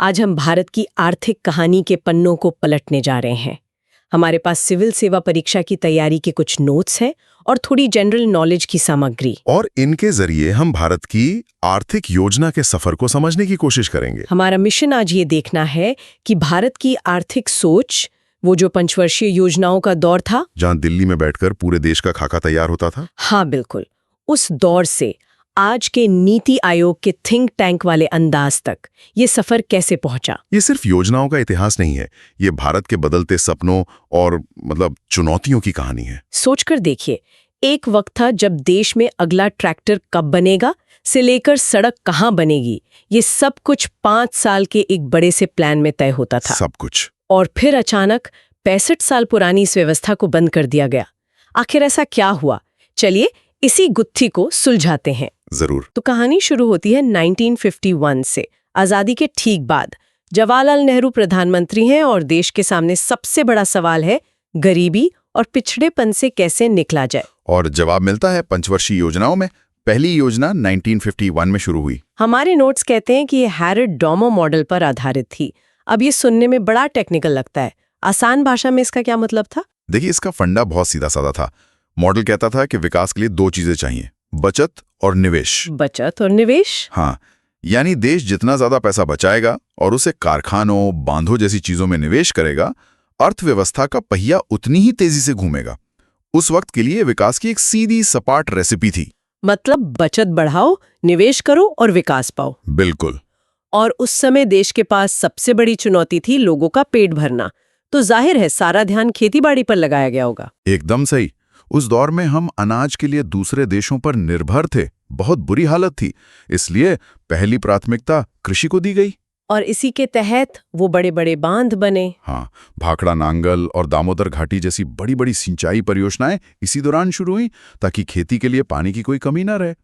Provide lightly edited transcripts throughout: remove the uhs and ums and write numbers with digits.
आज हम भारत की आर्थिक कहानी के पन्नों को पलटने जा रहे हैं। हमारे पास सिविल सेवा परीक्षा की तैयारी के कुछ नोट्स हैं और थोड़ी जनरल नॉलेज की सामग्री। और इनके जरिए हम भारत की आर्थिक योजना के सफर को समझने की कोशिश करेंगे। हमारा मिशन आज ये देखना है कि भारत की आर्थिक सोच, वो जो पंचवर्षीय योजनाओं का दौर था, जहां दिल्ली में बैठकर पूरे देश का खाका तैयार होता था। हाँ बिल्कुल, उस दौर से आज के नीति आयोग के थिंक टैंक वाले अंदाज तक ये सफर कैसे पहुंचा। ये सिर्फ योजनाओं का इतिहास नहीं है, ये भारत के बदलते सपनों और चुनौतियों की कहानी है। सोचकर देखिए, एक वक्त था जब देश में अगला ट्रैक्टर कब बनेगा से लेकर सड़क कहाँ बनेगी, ये सब कुछ 5 साल के एक बड़े से प्लान में तय होता था। सब कुछ। और फिर अचानक 65 साल पुरानी इस व्यवस्था को बंद कर दिया गया। आखिर ऐसा क्या हुआ? चलिए इसी गुत्थी को सुलझाते हैं। जरूर। तो कहानी शुरू होती है 1951 से, आजादी के ठीक बाद। जवाहरलाल नेहरू प्रधानमंत्री हैं और देश के सामने सबसे बड़ा सवाल है गरीबी और पिछड़ेपन से कैसे निकला जाए। और जवाब मिलता है पंचवर्षीय योजनाओं में। पहली योजना 1951 में शुरू हुई। हमारे नोट्स कहते हैं कि ये हैरड डोमो मॉडल पर आधारित थी। अब ये सुनने में बड़ा टेक्निकल लगता है, आसान भाषा में इसका क्या मतलब था? देखिए, इसका फंडा बहुत सीधा साधा था। मॉडल कहता था कि विकास के लिए 2 चीजें चाहिए, बचत और निवेश। बचत और निवेश? हाँ, यानी देश जितना ज्यादा पैसा बचाएगा और उसे कारखानों, बांधों जैसी चीजों में निवेश करेगा, अर्थव्यवस्था का पहिया उतनी ही तेजी से घूमेगा। उस वक्त के लिए विकास की एक सीधी सपाट रेसिपी थी। मतलब बचत बढ़ाओ, निवेश करो और विकास पाओ। बिल्कुल। और उस समय देश के पास सबसे बड़ी चुनौती थी लोगों का पेट भरना, तो जाहिर है सारा ध्यान खेतीबाड़ी पर लगाया गया होगा। एकदम सही। उस दौर में हम अनाज के लिए दूसरे देशों पर निर्भर थे, बहुत बुरी हालत थी, इसलिए पहली प्राथमिकता कृषि को दी गई। और इसी के तहत वो बड़े बड़े बांध बने। हाँ, भाखड़ा नांगल और दामोदर घाटी जैसी बड़ी बड़ी सिंचाई परियोजनाएं इसी दौरान शुरू हुई, ताकि खेती के लिए पानी की कोई कमी न रहे।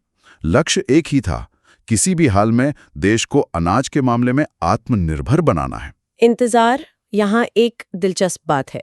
लक्ष्य एक ही था, किसी भी हाल में देश को अनाज के मामले में आत्मनिर्भर बनाना है। इंतजार, यहाँ एक दिलचस्प बात है।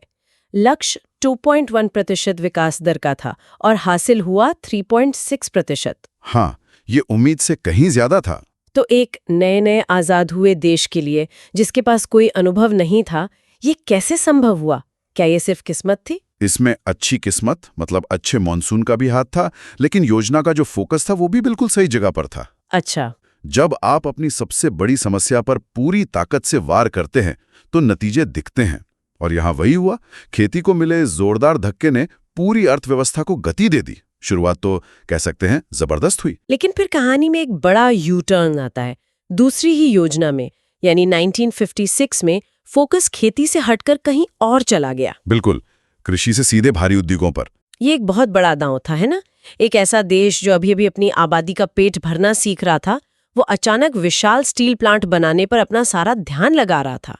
लक्ष्य 2.1% विकास दर का था और हासिल हुआ 3.6%। हाँ, ये उम्मीद से कहीं ज्यादा था। तो एक नए आजाद हुए देश के लिए जिसके पास कोई अनुभव नहीं था, ये कैसे संभव हुआ? क्या ये सिर्फ किस्मत थी? इसमें अच्छी किस्मत, मतलब अच्छे मॉनसून का भी हाथ था, लेकिन योजना का जो फोकस था वो भी बिल्कुल सही जगह पर था। अच्छा। जब आप अपनी सबसे बड़ी समस्या पर पूरी ताकत से वार करते हैं तो नतीजे दिखते हैं, और यहाँ वही हुआ। खेती को मिले जोरदार धक्के ने पूरी अर्थव्यवस्था को गति दे दी। शुरुआत तो कह सकते हैं जबरदस्त हुई। लेकिन फिर कहानी में एक बड़ा यू टर्न आता है। दूसरी ही योजना में, यानी 1956 में, फोकस खेती से हटकर कहीं और चला गया। बिल्कुल, कृषि से सीधे भारी उद्योगों पर। ये एक बहुत बड़ा दांव था, है ना? एक ऐसा देश जो अभी अभी अपनी आबादी का पेट भरना सीख रहा था, वो अचानक विशाल स्टील प्लांट बनाने पर अपना सारा ध्यान लगा रहा था।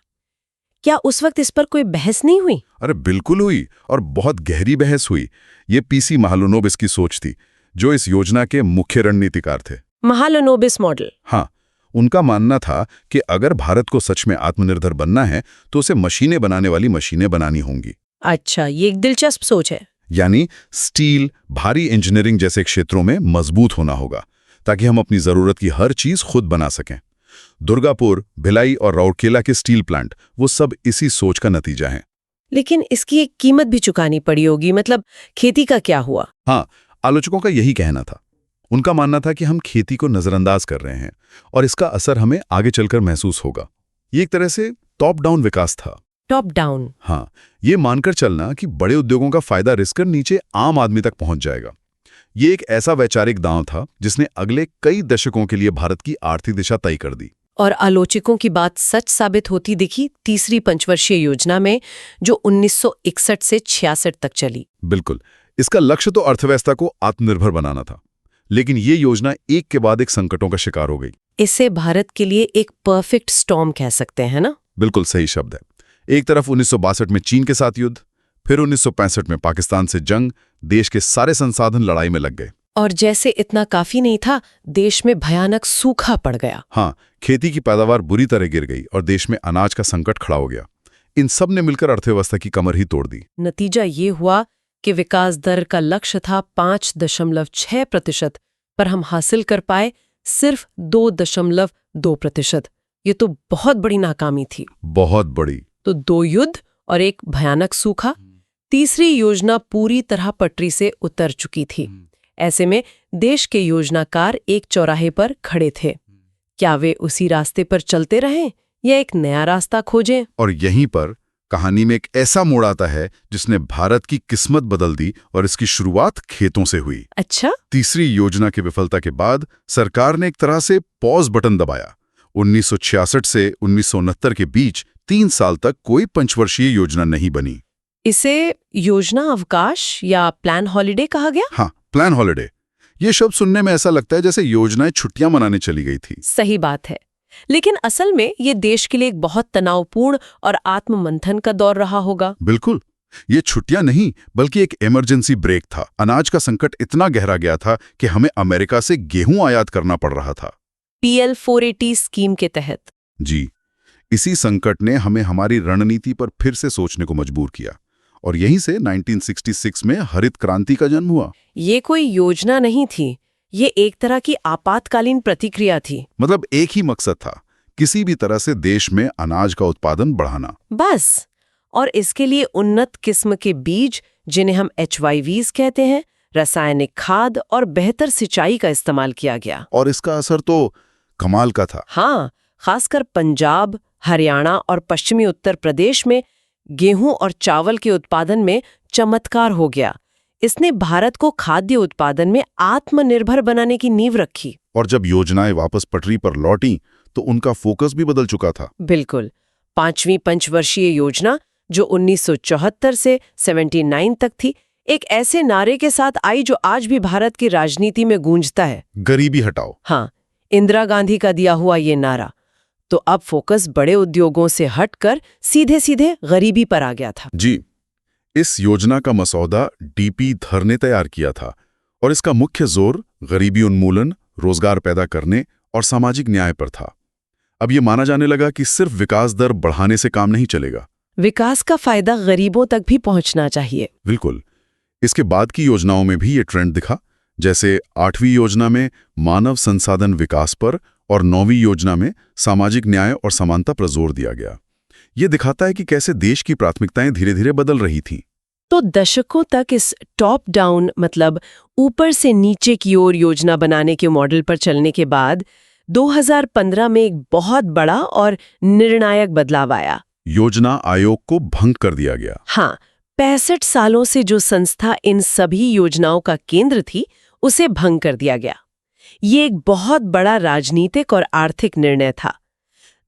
क्या उस वक्त इस पर कोई बहस नहीं हुई? अरे बिल्कुल हुई, और बहुत गहरी बहस हुई। ये पीसी महालनोबिस की सोच थी, जो इस योजना के मुख्य रणनीतिकार थे। महालनोबिस मॉडल? हाँ, उनका मानना था कि अगर भारत को सच में आत्मनिर्भर बनना है तो उसे मशीनें बनाने वाली मशीनें बनानी होंगी। अच्छा, ये एक दिलचस्प सोच है। यानी स्टील, भारी इंजीनियरिंग जैसे क्षेत्रों में मजबूत होना होगा, ताकि हम अपनी जरूरत की हर चीज खुद बना सकें। दुर्गापुर, भिलाई और राउरकेला के स्टील प्लांट, वो सब इसी सोच का नतीजा हैं। लेकिन इसकी एक कीमत भी चुकानी पड़ी होगी, मतलब खेती का क्या हुआ? हाँ, आलोचकों का यही कहना था। उनका मानना था कि हम खेती को नजरअंदाज कर रहे हैं और इसका असर हमें आगे चलकर महसूस होगा। ये एक तरह से टॉप डाउन विकास था। Top down? हाँ, ये मानकर चलना कि बड़े उद्योगों का फायदा रिस्क कर नीचे आम आदमी तक पहुंच जाएगा। ये एक ऐसा वैचारिक दांव था जिसने अगले कई दशकों के लिए भारत की आर्थिक दिशा तय कर दी। और आलोचकों की बात सच साबित होती दिखी तीसरी पंचवर्षीय योजना में, जो 1961 से 66 तक चली। बिल्कुल, इसका लक्ष्य तो अर्थव्यवस्था को आत्मनिर्भर बनाना था, लेकिन ये योजना एक के बाद एक संकटों का शिकार हो गई। इसे भारत के लिए एक परफेक्ट स्टॉर्म कह सकते हैं ना? बिल्कुल सही शब्द है। एक तरफ 1962 में चीन के साथ युद्ध, फिर 1965 में पाकिस्तान से जंग, देश के सारे संसाधन लड़ाई में लग गए। और जैसे इतना काफी नहीं था, देश में भयानक सूखा पड़ गया। हाँ, खेती की पैदावार बुरी तरह गिर गई और देश में अनाज का संकट खड़ा हो गया। इन सब ने मिलकर अर्थव्यवस्था की कमर ही तोड़ दी। नतीजा ये हुआ कि विकास दर का लक्ष्य था 5.6%, पर हम हासिल कर पाए सिर्फ 2.2%। ये तो बहुत बड़ी नाकामी थी। बहुत बड़ी। तो 2 युद्ध और एक भयानक सूखा, तीसरी योजना पूरी तरह पटरी से उतर चुकी थी। ऐसे में देश के योजनाकार एक चौराहे पर खड़े थे। क्या वे उसी रास्ते पर चलते रहें या एक नया रास्ता खोजें? और यहीं पर कहानी में एक ऐसा मोड़ आता है जिसने भारत की किस्मत बदल दी, और इसकी शुरुआत खेतों से हुई। अच्छा? तीसरी योजना की विफलता के बाद सरकार ने एक तरह से पॉज बटन दबाया। 1966 से 1969 के बीच 3 साल तक कोई पंचवर्षीय योजना नहीं बनी। इसे योजना अवकाश या प्लान हॉलिडे कहा गया? हाँ, प्लान हॉलिडे। ये शब्द सुनने में ऐसा लगता है जैसे योजनाएं छुट्टियां मनाने चली गई थी। सही बात है, लेकिन असल में ये देश के लिए एक बहुत तनावपूर्ण और आत्ममंथन का दौर रहा होगा। बिल्कुल, ये छुट्टियां नहीं बल्कि एक इमरजेंसी ब्रेक था। अनाज का संकट इतना गहरा गया था कि हमें अमेरिका से गेहूं आयात करना पड़ रहा था। PL 480 स्कीम के तहत। जी, इसी संकट ने हमें हमारी रणनीति पर फिर से सोचने को मजबूर किया, और यहीं से 1966 में हरित क्रांति का जन्म हुआ। ये कोई योजना नहीं थी, ये एक तरह की आपातकालीन प्रतिक्रिया थी। मतलब एक ही मकसद था, किसी भी तरह से देश में अनाज का उत्पादन बढ़ाना। बस। और इसके लिए उन्नत किस्म के बीज, जिन्हें हम HYVs कहते हैं, रासायनिक खाद और बेहतर सिंचाई का इस्तेमाल किया गया। और इसका असर तो कमाल का था। हाँ, खासकर पंजाब, हरियाणा और पश्चिमी उत्तर प्रदेश में गेहूं और चावल के उत्पादन में चमत्कार हो गया। इसने भारत को खाद्य उत्पादन में आत्मनिर्भर बनाने की नींव रखी। और जब योजनाएं वापस पटरी पर लौटी तो उनका फोकस भी बदल चुका था। बिल्कुल। 5वीं पंचवर्षीय योजना, जो 1974 से 79 तक थी, एक ऐसे नारे के साथ आई जो आज भी भारत की राजनीति में गूंजता है। गरीबी हटाओ। हाँ, इंदिरा गांधी का दिया हुआ ये नारा। तो अब फोकस बड़े उद्योगों से हटकर सीधे सीधे गरीबी पर आ गया था। जी, इस योजना का मसौदा DP धर ने तैयार किया था, और इसका मुख्य जोर गरीबी उन्मूलन, रोजगार पैदा करने और सामाजिक न्याय पर था। अब ये माना जाने लगा कि सिर्फ विकास दर बढ़ाने से काम नहीं चलेगा। विकास का फायदा गरीबों तक भी पहुंचना चाहिए। बिल्कुल। इसके बाद की योजनाओं में भी ये ट्रेंड दिखा, जैसे 8वीं योजना में मानव संसाधन विकास पर और 9वीं योजना में सामाजिक न्याय और समानता पर जोर दिया गया। ये दिखाता है कि कैसे देश की प्राथमिकताएं धीरे धीरे बदल रही थीं। तो दशकों तक इस टॉप डाउन, मतलब ऊपर से नीचे की ओर योजना बनाने के मॉडल पर चलने के बाद 2015 में एक बहुत बड़ा और निर्णायक बदलाव आया। योजना आयोग को भंग कर दिया गया। हाँ, 65 सालों से जो संस्था इन सभी योजनाओं का केंद्र थी, उसे भंग कर दिया गया। ये एक बहुत बड़ा राजनीतिक और आर्थिक निर्णय था।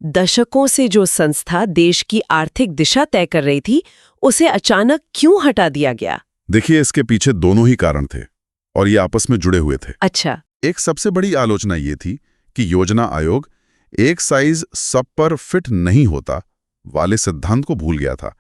दशकों से जो संस्था देश की आर्थिक दिशा तय कर रही थी, उसे अचानक क्यों हटा दिया गया? देखिए, इसके पीछे दोनों ही कारण थे, और ये आपस में जुड़े हुए थे। अच्छा। एक सबसे बड़ी आलोचना ये थी कि योजना आयोग एक साइज सब पर फिट नहीं होता वाले सिद्धांत को भूल गया था।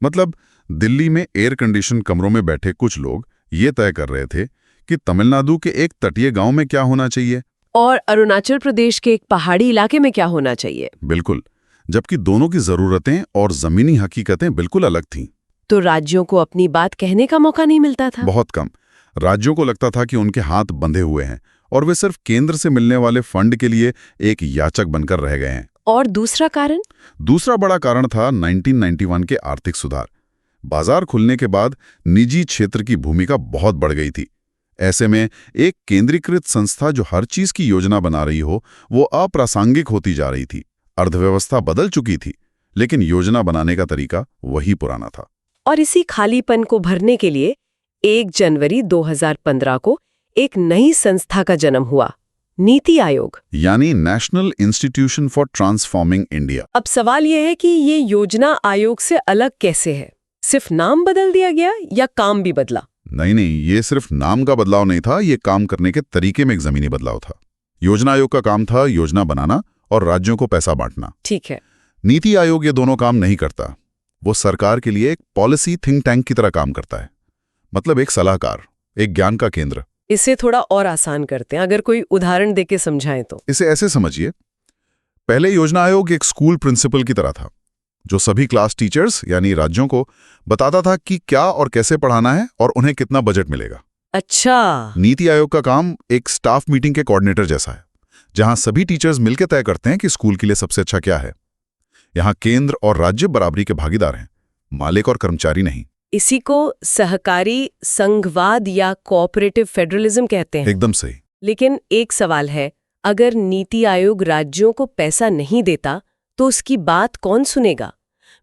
मतलब दिल्ली में एयर कंडीशन कमरों में बैठे कुछ लोग ये तय कर रहे थे कि तमिलनाडु के एक तटीय गांव में क्या होना चाहिए और अरुणाचल प्रदेश के एक पहाड़ी इलाके में क्या होना चाहिए। बिल्कुल, जबकि दोनों की जरूरतें और जमीनी हकीकतें बिल्कुल अलग थीं। तो राज्यों को अपनी बात कहने का मौका नहीं मिलता था। बहुत कम। राज्यों को लगता था कि उनके हाथ बंधे हुए हैं और वे सिर्फ केंद्र से मिलने वाले फंड के लिए एक याचक बनकर रह गए हैं। और दूसरा कारण? दूसरा बड़ा कारण था 1991 के आर्थिक सुधार। बाजार खुलने के बाद निजी क्षेत्र की भूमिका बहुत बढ़ गई थी। ऐसे में एक केंद्रीकृत संस्था जो हर चीज की योजना बना रही हो, वो अप्रासंगिक होती जा रही थी। अर्थव्यवस्था बदल चुकी थी, लेकिन योजना बनाने का तरीका वही पुराना था। और इसी खालीपन को भरने के लिए 1 जनवरी 2015 को एक नई संस्था का जन्म हुआ, नीति आयोग, यानी national institution for transforming India. अब सवाल यह है कि ये योजना आयोग से अलग कैसे है? सिर्फ नाम बदल दिया गया या काम भी बदला? नहीं, ये सिर्फ नाम का बदलाव नहीं था, ये काम करने के तरीके में एक जमीनी बदलाव था। योजना आयोग का काम था योजना बनाना और राज्यों को पैसा बांटना। ठीक है। नीति आयोग ये दोनों काम नहीं करता। वो सरकार के लिए एक पॉलिसी थिंक टैंक की तरह काम करता है, मतलब एक सलाहकार, एक ज्ञान का केंद्र। इसे थोड़ा और आसान करते हैं, अगर कोई उदाहरण देके समझाएं तो। इसे ऐसे समझिए, पहले योजना आयोग एक स्कूल प्रिंसिपल की तरह था, जो सभी क्लास टीचर्स यानी राज्यों को बताता था कि क्या और कैसे पढ़ाना है और उन्हें कितना बजट मिलेगा। अच्छा। नीति आयोग का काम एक स्टाफ मीटिंग के कोऑर्डिनेटर जैसा है, जहां सभी टीचर्स मिलकर तय करते हैं कि स्कूल के लिए सबसे अच्छा क्या है। यहां केंद्र और राज्य बराबरी के भागीदार हैं, मालिक और कर्मचारी नहीं। इसी को सहकारी संघवाद या कोऑपरेटिव फेडरलिज्म कहते हैं। एकदम सही। लेकिन एक सवाल है, अगर नीति आयोग राज्यों को पैसा नहीं देता तो उसकी बात कौन सुनेगा?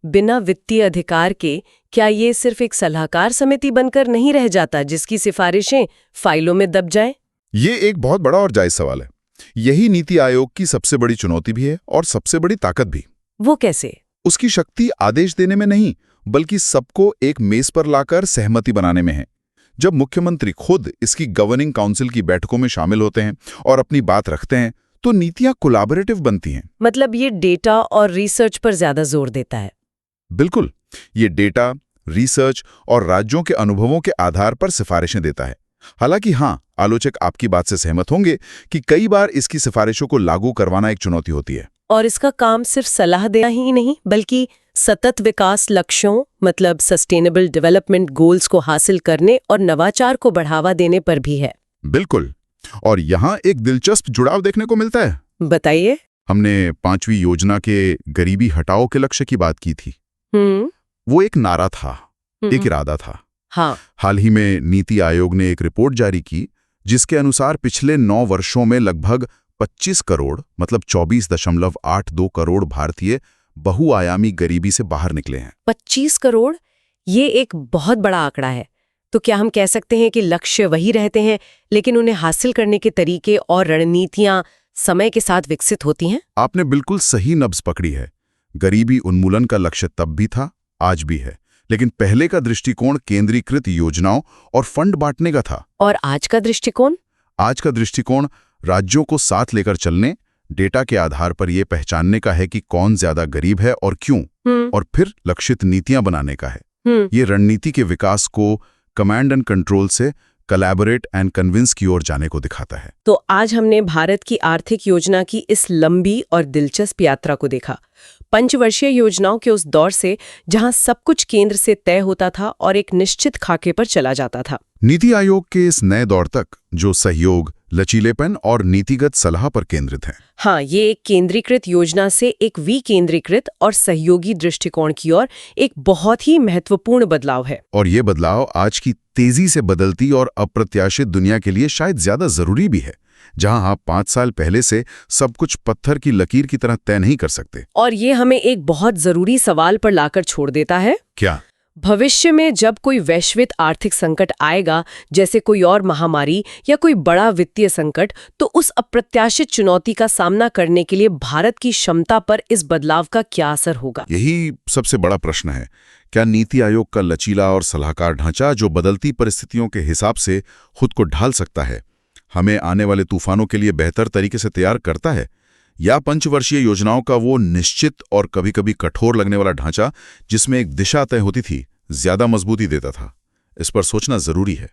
बिना वित्तीय अधिकार के क्या ये सिर्फ एक सलाहकार समिति बनकर नहीं रह जाता जिसकी सिफारिशें फाइलों में दब जाएं? ये एक बहुत बड़ा और जायज सवाल है। यही नीति आयोग की सबसे बड़ी चुनौती भी है और सबसे बड़ी ताकत भी। वो कैसे? उसकी शक्ति आदेश देने में नहीं, बल्कि सबको एक मेज पर लाकर सहमति बनाने में है। जब मुख्यमंत्री खुद इसकी गवर्निंग काउंसिल की बैठकों में शामिल होते हैं और अपनी बात रखते हैं, तो नीतियां कोलैबोरेटिव बनती हैं। मतलब ये डेटा और रिसर्च पर ज्यादा जोर देता है। बिल्कुल, ये डेटा, रिसर्च और राज्यों के अनुभवों के आधार पर सिफारिशें देता है। हालांकि हाँ, आलोचक आपकी बात से सहमत होंगे कि कई बार इसकी सिफारिशों को लागू करवाना एक चुनौती होती है। और इसका काम सिर्फ सलाह देना ही नहीं, बल्कि सतत विकास लक्ष्यों मतलब सस्टेनेबल डेवलपमेंट गोल्स को हासिल करने और नवाचार को बढ़ावा देने पर भी है। बिल्कुल। और यहाँ एक दिलचस्प जुड़ाव देखने को मिलता है। बताइए। हमने 5वीं योजना के गरीबी हटाओ के लक्ष्य की बात की थी। वो एक नारा था, एक इरादा था। हाँ। हाल ही में नीति आयोग ने एक रिपोर्ट जारी की जिसके अनुसार पिछले 9 वर्षों में लगभग 25 करोड़ मतलब 24.82 करोड़ भारतीय बहुआयामी गरीबी से बाहर निकले हैं। 25 करोड़, ये एक बहुत बड़ा आंकड़ा है। तो क्या हम कह सकते हैं कि लक्ष्य वही रहते हैं, लेकिन उन्हें हासिल करने के तरीके और रणनीतियां समय के साथ विकसित होती हैं? आपने बिल्कुल सही नब्ज पकड़ी है। गरीबी उन्मूलन का लक्ष्य तब भी था, आज भी है, लेकिन पहले का दृष्टिकोण केंद्रीकृत योजनाओं और फंड बांटने का था। और आज का दृष्टिकोण? आज का दृष्टिकोण राज्यों को साथ लेकर चलने, डेटा के आधार पर यह पहचानने का है कि कौन ज्यादा गरीब है और क्यों, और फिर लक्षित नीतियां बनाने का है। ये रणनीति के विकास को कमांड एंड कंट्रोल से कोलैबोरेट एंड कन्विंस की ओर जाने को दिखाता है। तो आज हमने भारत की आर्थिक योजना की इस लंबी और दिलचस्प यात्रा को देखा। पंचवर्षीय योजनाओं के उस दौर से जहां सब कुछ केंद्र से तय होता था और एक निश्चित खाके पर चला जाता था, नीति आयोग के इस नए दौर तक जो सहयोग, लचीलेपन और नीतिगत सलाह पर केंद्रित है। हाँ, ये एक केंद्रीकृत योजना से एक विकेंद्रीकृत और सहयोगी दृष्टिकोण की ओर एक बहुत ही महत्वपूर्ण बदलाव है। और ये बदलाव आज की तेजी से बदलती और अप्रत्याशित दुनिया के लिए शायद ज्यादा जरूरी भी है, जहां आप 5 साल पहले से सब कुछ पत्थर की लकीर की तरह तय नहीं कर सकते। और ये हमें एक बहुत जरूरी सवाल पर लाकर छोड़ देता है। क्या? भविष्य में जब कोई वैश्विक आर्थिक संकट आएगा, जैसे कोई और महामारी या कोई बड़ा वित्तीय संकट, तो उस अप्रत्याशित चुनौती का सामना करने के लिए भारत की क्षमता पर इस बदलाव का क्या असर होगा? यही सबसे बड़ा प्रश्न है। क्या नीति आयोग का लचीला और सलाहकार ढांचा, जो बदलती परिस्थितियों के हिसाब से खुद को ढाल सकता है, हमें आने वाले तूफानों के लिए बेहतर तरीके से तैयार करता है? या पंचवर्षीय योजनाओं का वो निश्चित और कभी-कभी कठोर लगने वाला ढांचा, जिसमें एक दिशा तय होती थी, ज्यादा मजबूती देता था? इस पर सोचना जरूरी है।